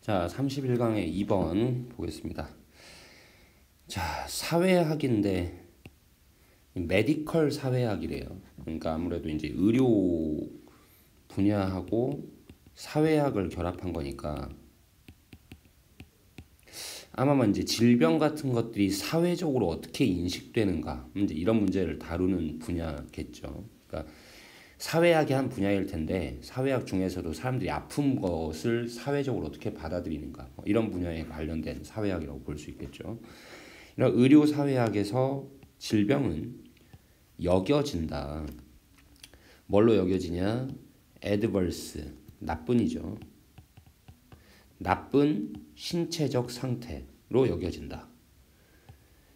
자, 31강의 2번 보겠습니다. 자, 사회학인데 메디컬 사회학이래요. 그러니까 아무래도 이제 의료 분야하고 사회학을 결합한 거니까 아마 이제 질병 같은 것들이 사회적으로 어떻게 인식되는가 이제 이런 문제를 다루는 분야겠죠. 그러니까 사회학의 한 분야일 텐데 사회학 중에서도 사람들이 아픈 것을 사회적으로 어떻게 받아들이는가 이런 분야에 관련된 사회학이라고 볼 수 있겠죠. 이런 의료 사회학에서 질병은 여겨진다. 뭘로 여겨지냐? adverse, 나쁜이죠. 나쁜 신체적 상태로 여겨진다.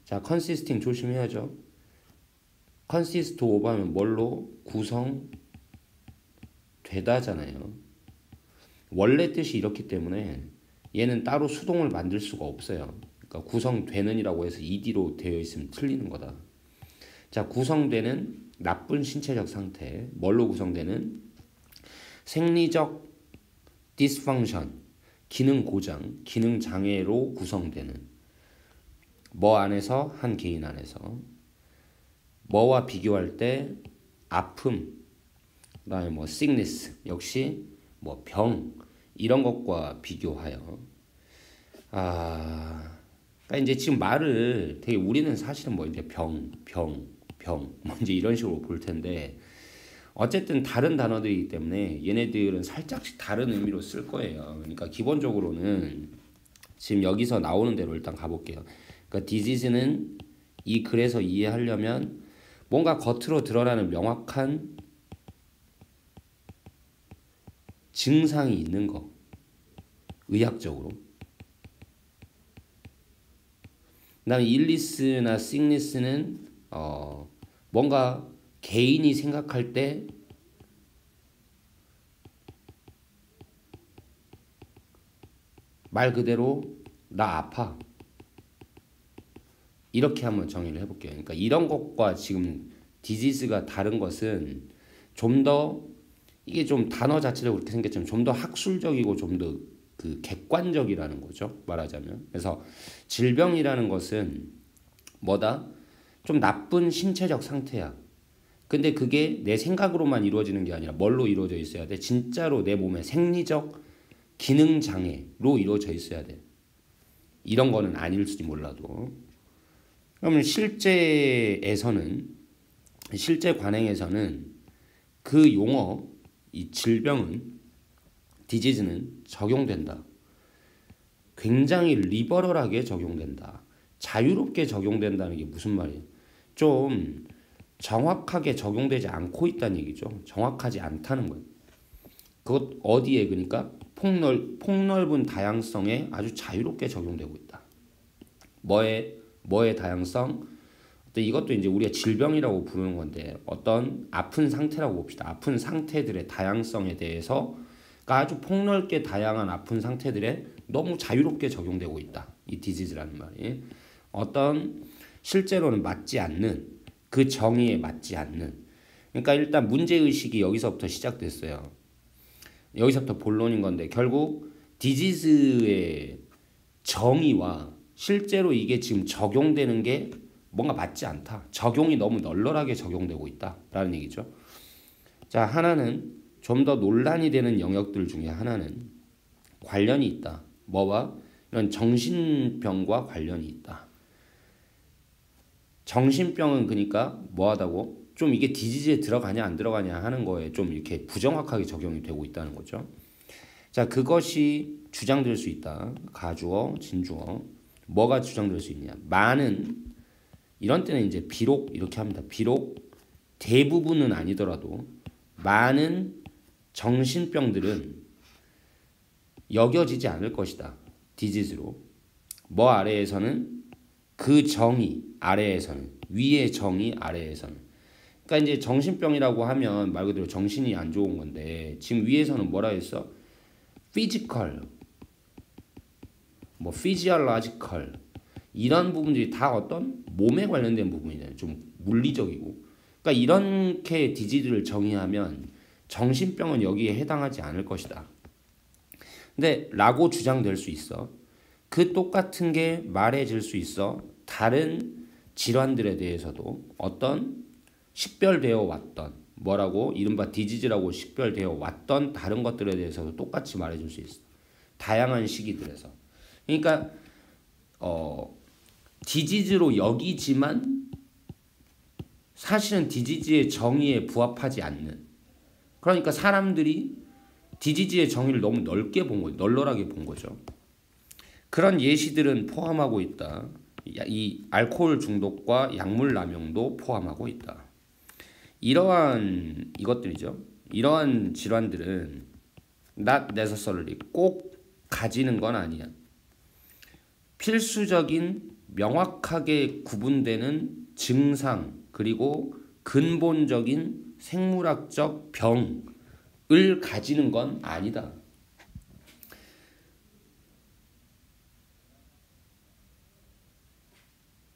자, consisting 조심해야죠. consist of 하면 뭘로? 구성되다잖아요. 원래 뜻이 이렇기 때문에 얘는 따로 수동을 만들 수가 없어요. 그러니까 구성되는이라고 해서 ed로 되어 있으면 틀리는 거다. 자, 구성되는 나쁜 신체적 상태. 뭘로 구성되는? 생리적 dysfunction, 기능 고장, 기능 장애로 구성되는 뭐 안에서? 한 개인 안에서. 뭐와 비교할 때? 아픔, 그다음에 뭐 sickness, 역시 뭐 병, 이런 것과 비교하여 그러니까 이제 지금 말을 되게 우리는 사실은 뭐 이제 병, 뭐 이제 이런 식으로 볼 텐데 어쨌든 다른 단어들이기 때문에 얘네들은 살짝씩 다른 의미로 쓸 거예요. 그러니까 기본적으로는 지금 여기서 나오는 대로 일단 가볼게요. 그러니까 disease는 이 글에서 이해하려면 뭔가 겉으로 드러나는 명확한 증상이 있는 거, 의학적으로. 그다음에 illness나 sickness는 뭔가 개인이 생각할 때 말 그대로 나 아파, 이렇게 한번 정의를 해볼게요. 그러니까 이런 것과 지금 디지즈가 다른 것은 좀 더 이게 좀 단어 자체도 그렇게 생겼지만 좀 더 학술적이고 좀 더 그 객관적이라는 거죠. 말하자면. 그래서 질병이라는 것은 뭐다? 좀 나쁜 신체적 상태야. 근데 그게 내 생각으로만 이루어지는 게 아니라 뭘로 이루어져 있어야 돼? 진짜로 내 몸의 생리적 기능 장애로 이루어져 있어야 돼. 이런 거는 아닐지 몰라도. 그러면 실제 관행에서는 그 용어, 이 질병은, 디지즈는 적용된다. 굉장히 리버럴하게 적용된다. 자유롭게 적용된다는 게 무슨 말이에요? 좀 정확하게 적용되지 않고 있다는 얘기죠. 정확하지 않다는 거예요. 그것 어디에? 그러니까 폭넓은 다양성에 아주 자유롭게 적용되고 있다. 뭐의 다양성? 이것도 이제 우리가 질병이라고 부르는 건데 어떤 아픈 상태라고 봅시다. 아픈 상태들의 다양성에 대해서 아주 폭넓게 다양한 아픈 상태들에 너무 자유롭게 적용되고 있다. 이 디지즈라는 말이. 어떤 실제로는 맞지 않는, 그 정의에 맞지 않는. 그러니까 일단 문제의식이 여기서부터 시작됐어요. 여기서부터 본론인 건데 결국 디지즈의 정의와 실제로 이게 지금 적용되는 게 뭔가 맞지 않다. 적용이 너무 널널하게 적용되고 있다라는 얘기죠. 자, 하나는 좀 더 논란이 되는 영역들 중에 하나는 관련이 있다. 뭐와? 이런 정신병과 관련이 있다. 정신병은 그러니까 뭐하다고? 좀 이게 디지즈에 들어가냐 안 들어가냐 하는 거에 좀 이렇게 부정확하게 적용이 되고 있다는 거죠. 자, 그것이 주장될 수 있다. 가주어, 진주어. 뭐가 주장될 수 있냐? 많은, 이런 때는 이제 비록 이렇게 합니다. 비록 대부분은 아니더라도 많은 정신병들은 여겨지지 않을 것이다. 디지즈로. 뭐 아래에서는? 그 정의 아래에서는. 위의 정의 아래에서는. 그러니까 이제 정신병이라고 하면 말 그대로 정신이 안 좋은 건데 지금 위에서는 뭐라 했어? physical, 뭐 physiological, 이런 부분들이 다 어떤 몸에 관련된 부분이잖아요. 좀 물리적이고. 그러니까 이렇게 디지즈를 정의하면 정신병은 여기에 해당하지 않을 것이다. 근데 라고 주장될 수 있어. 그 똑같은 게 말해질 수 있어. 다른 질환들에 대해서도 어떤 식별되어 왔던 뭐라고 이른바 디지즈라고 식별되어 왔던 다른 것들에 대해서도 똑같이 말해줄 수 있어. 다양한 시기들에서. 그러니까 디지즈로 여기지만 사실은 디지즈의 정의에 부합하지 않는. 그러니까 사람들이 디지즈의 정의를 너무 넓게 본 거죠. 널널하게 본 거죠. 그런 예시들은 포함하고 있다. 이 알코올 중독과 약물 남용도 포함하고 있다. 이러한 이것들이죠. 이러한 질환들은 not necessarily 꼭 가지는 건 아니야. 필수적인 명확하게 구분되는 증상 그리고 근본적인 생물학적 병을 가지는 건 아니다.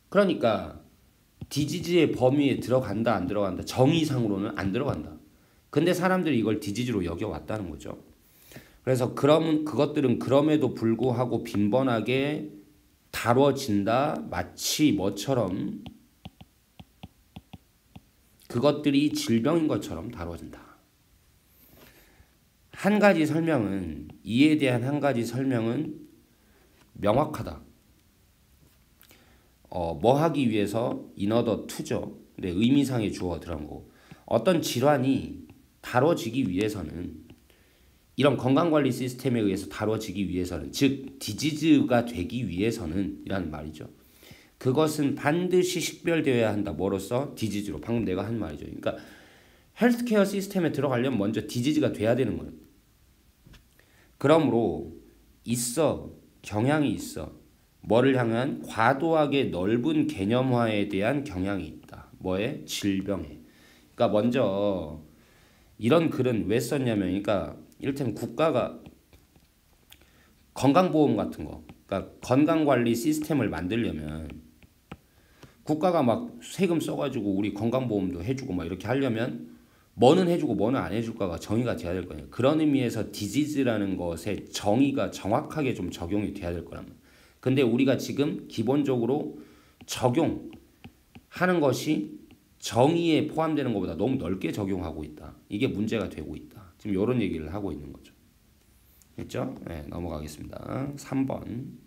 그러니까 디지즈의 범위에 들어간다 안 들어간다 정의상으로는 안 들어간다. 근데 사람들이 이걸 디지즈로 여겨왔다는 거죠. 그래서 그것들은 그럼에도 불구하고 빈번하게 다뤄진다. 마치 뭐처럼 그것들이 질병인 것처럼 다뤄진다. 한 가지 설명은 이에 대한 한 가지 설명은 명확하다. 뭐 하기 위해서 인어더 투죠. 근데 의미상의 주어가 들어간 거고 어떤 질환이 다뤄지기 위해서는 이런 건강관리 시스템에 의해서 다뤄지기 위해서는 즉 디지즈가 되기 위해서는 이라는 말이죠. 그것은 반드시 식별되어야 한다. 뭐로써? 디지즈로. 방금 내가 한 말이죠. 그러니까 헬스케어 시스템에 들어가려면 먼저 디지즈가 돼야 되는 거예요. 그러므로 있어. 경향이 있어. 뭐를 향한? 과도하게 넓은 개념화에 대한 경향이 있다. 뭐에? 질병에. 그러니까 먼저 이런 글은 왜 썼냐면 그러니까 이를테면 국가가 건강보험 같은 거 그러니까 건강관리 시스템을 만들려면 국가가 막 세금 써가지고 우리 건강보험도 해주고 막 이렇게 하려면 뭐는 해주고 뭐는 안 해줄까가 정의가 돼야 될 거예요. 그런 의미에서 디지즈라는 것의 정의가 정확하게 좀 적용이 돼야 될 거란 말이에요. 근데 우리가 지금 기본적으로 적용하는 것이 정의에 포함되는 것보다 너무 넓게 적용하고 있다. 이게 문제가 되고 있다. 지금 이런 얘기를 하고 있는 거죠. 됐죠? 네, 넘어가겠습니다. 3번.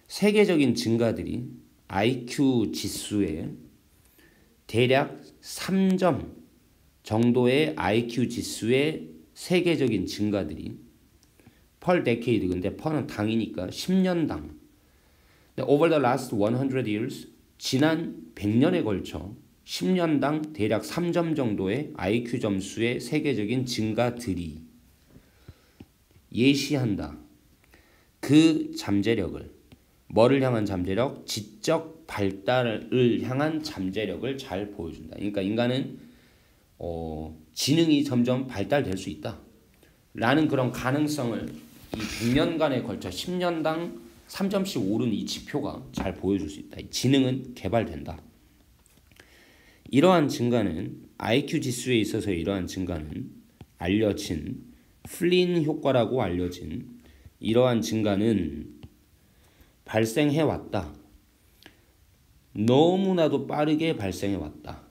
세계적인 증가들이 IQ 지수에 대략 3점 정도의 IQ 지수의 세계적인 증가들이 per decade 근데 per는 당이니까 10년당 over the last 100 years 지난 100년에 걸쳐 10년당 대략 3점 정도의 IQ 점수의 세계적인 증가들이 예시한다. 그 잠재력을 뭐를 향한 잠재력? 지적 발달을 향한 잠재력을 잘 보여준다. 그러니까 인간은 지능이 점점 발달될 수 있다. 라는 그런 가능성을 이 100년간에 걸쳐 10년당 3점씩 오른 이 지표가 잘 보여줄 수 있다. 지능은 개발된다. 이러한 증가는 IQ 지수에 있어서 이러한 증가는 알려진 플린 효과라고 알려진 이러한 증가는 발생해왔다. 너무나도 빠르게 발생해왔다.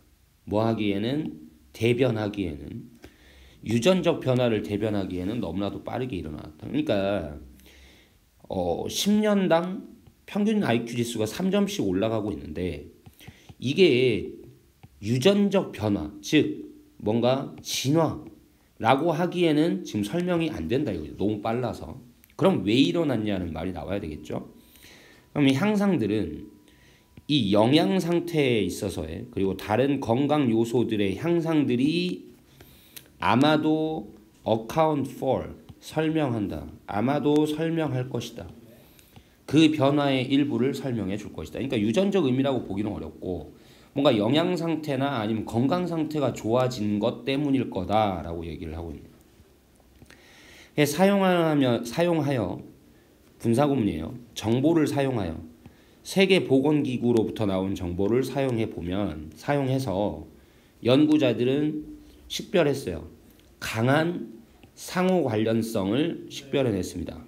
뭐 하기에는? 대변하기에는 유전적 변화를 대변하기에는 너무나도 빠르게 일어났다. 그러니까 10년당 평균 IQ 지수가 3점씩 올라가고 있는데 이게 유전적 변화, 즉 뭔가 진화라고 하기에는 지금 설명이 안 된다 이거죠. 너무 빨라서. 그럼 왜 일어났냐는 말이 나와야 되겠죠. 그럼 이 향상들은 이 영양 상태에 있어서의 그리고 다른 건강 요소들의 향상들이 아마도 account for 설명한다. 아마도 설명할 것이다. 그 변화의 일부를 설명해 줄 것이다. 그러니까 유전적 의미라고 보기는 어렵고 뭔가 영양 상태나 아니면 건강 상태가 좋아진 것 때문일 거다라고 얘기를 하고 있네요. 사용하여 분사구문이에요. 정보를 사용하여 세계보건기구로부터 나온 정보를 사용해서 연구자들은 식별했어요. 강한 상호 관련성을 식별해냈습니다.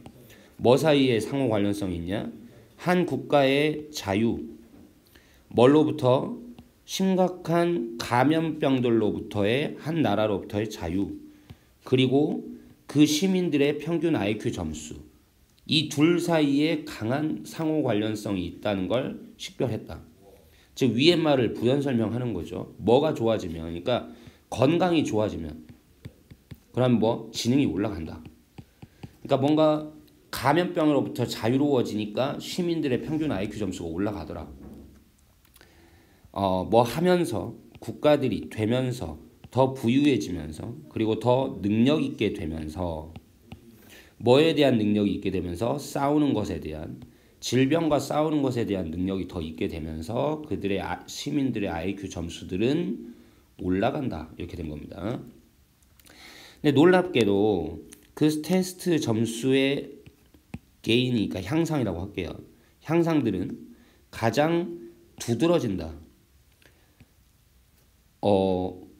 뭐 사이에 상호 관련성이 있냐? 한 국가의 자유, 뭘로부터? 심각한 감염병들로부터의 한 나라로부터의 자유, 그리고 그 시민들의 평균 IQ 점수, 이 둘 사이에 강한 상호 관련성이 있다는 걸 식별했다. 즉 위의 말을 부연 설명하는 거죠. 뭐가 좋아지면, 그러니까 건강이 좋아지면, 그럼 뭐 지능이 올라간다. 그러니까 뭔가 감염병으로부터 자유로워지니까 시민들의 평균 IQ 점수가 올라가더라. 뭐 하면서 국가들이 되면서 더 부유해지면서 그리고 더 능력 있게 되면서 뭐에 대한 능력이 있게 되면서 싸우는 것에 대한 질병과 싸우는 것에 대한 능력이 더 있게 되면서 그들의 시민들의 IQ 점수들은 올라간다. 이렇게 된 겁니다. 근데 놀랍게도 그 테스트 점수의 게인이, 그러니까 향상이라고 할게요. 향상들은 가장 두드러진다.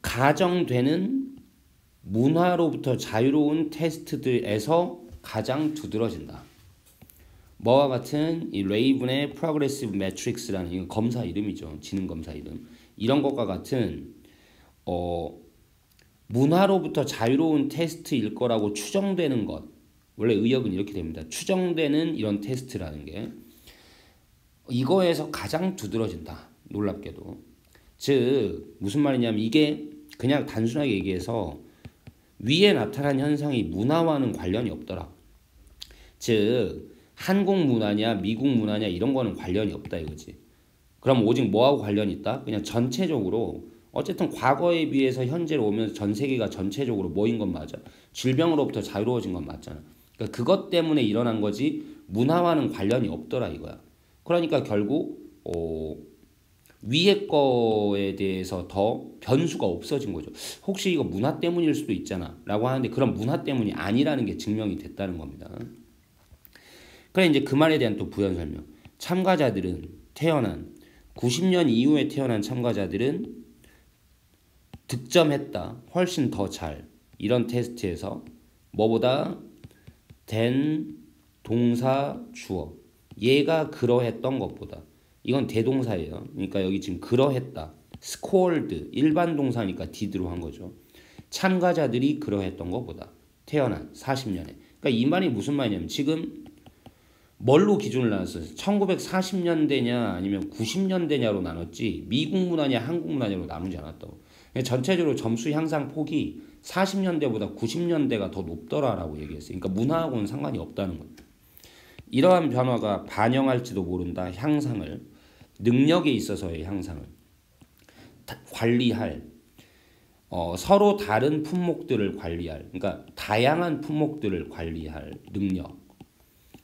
가정되는 문화로부터 자유로운 테스트들에서 가장 두드러진다. 뭐와 같은 이 레이븐의 프로그레시브 매트릭스라는 이거 검사 이름이죠. 지능 검사 이름. 이런 것과 같은 문화로부터 자유로운 테스트일 거라고 추정되는 것. 원래 의역은 이렇게 됩니다. 추정되는 이런 테스트라는 게 이거에서 가장 두드러진다. 놀랍게도. 즉 무슨 말이냐면 이게 그냥 단순하게 얘기해서 위에 나타난 현상이 문화와는 관련이 없더라. 즉 한국 문화냐 미국 문화냐 이런 거는 관련이 없다 이거지. 그럼 오직 뭐하고 관련이 있다? 그냥 전체적으로 어쨌든 과거에 비해서 현재로 오면서 전 세계가 전체적으로 뭐인 건 맞아. 질병으로부터 자유로워진 건 맞잖아. 그러니까 그것 때문에 일어난 거지 문화와는 관련이 없더라 이거야. 그러니까 결국 위의 거에 대해서 더 변수가 없어진 거죠. 혹시 이거 문화 때문일 수도 있잖아 라고 하는데 그런 문화 때문이 아니라는 게 증명이 됐다는 겁니다. 그래 이제 그 말에 대한 또 부연 설명. 참가자들은 태어난 90년 이후에 태어난 참가자들은 득점했다. 훨씬 더 잘. 이런 테스트에서 뭐보다 된 동사 주어. 얘가 그러했던 것보다. 이건 대동사예요. 그러니까 여기 지금 그러했다. scored 일반 동사니까 did로 한 거죠. 참가자들이 그러했던 것보다 태어난 40년에. 그러니까 이 말이 무슨 말이냐면 지금 뭘로 기준을 나눴어요? 1940년대냐 아니면 90년대냐로 나눴지 미국 문화냐 한국 문화냐로 나누지 않았다고. 전체적으로 점수 향상 폭이 40년대보다 90년대가 더 높더라라고 얘기했어요. 그러니까 문화하고는 상관이 없다는 거예요. 이러한 변화가 반영할지도 모른다. 향상을 능력에 있어서의 향상을 관리할 서로 다른 품목들을 관리할 그러니까 다양한 품목들을 관리할 능력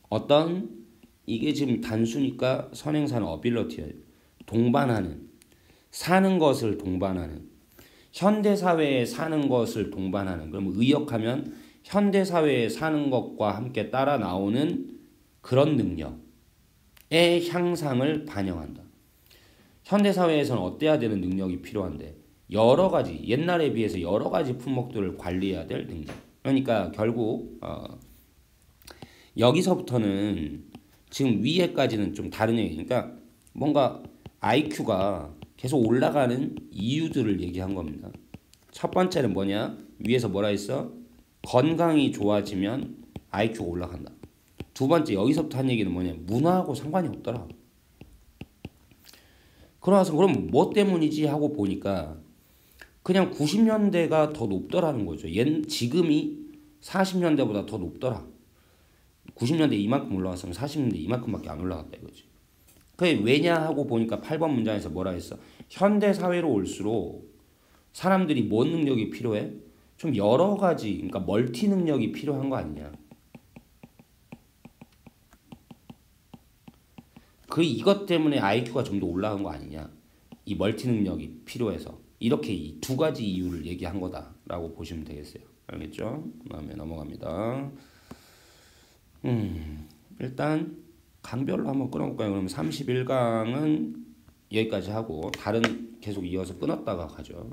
어떤 이게 지금 단수니까 선행사는 어빌러티예요. 동반하는 사는 것을 동반하는 현대사회에 사는 것을 동반하는 그럼 의역하면 현대사회에 사는 것과 함께 따라 나오는 그런 능력의 향상을 반영한다. 현대사회에서는 어때야 되는 능력이 필요한데 여러 가지 옛날에 비해서 여러 가지 품목들을 관리해야 될 능력. 그러니까 결국 여기서부터는 지금 위에까지는 좀 다른 얘기. 그러니까 뭔가 IQ가 계속 올라가는 이유들을 얘기한 겁니다. 첫 번째는 뭐냐? 위에서 뭐라 했어? 건강이 좋아지면 IQ가 올라간다. 두 번째 여기서부터 한 얘기는 뭐냐? 문화하고 상관이 없더라. 그러면서 그럼 뭐 때문이지 하고 보니까 그냥 90년대가 더 높더라는 거죠. 지금이 40년대보다 더 높더라. 90년대 이만큼 올라갔으면 40년대 이만큼밖에 안 올라갔다 이거지. 그게 왜냐 하고 보니까 8번 문장에서 뭐라 했어? 현대사회로 올수록 사람들이 뭔 능력이 필요해? 좀 여러 가지, 그러니까 멀티 능력이 필요한 거 아니냐. 이것 때문에 IQ가 좀 더 올라간 거 아니냐. 이 멀티 능력이 필요해서. 이렇게 이 두 가지 이유를 얘기한 거다라고 보시면 되겠어요. 알겠죠? 그다음에 넘어갑니다. 일단 강별로 한번 끊어볼까요? 그러면 31강은 여기까지 하고 다른 계속 이어서 끊었다가 가죠.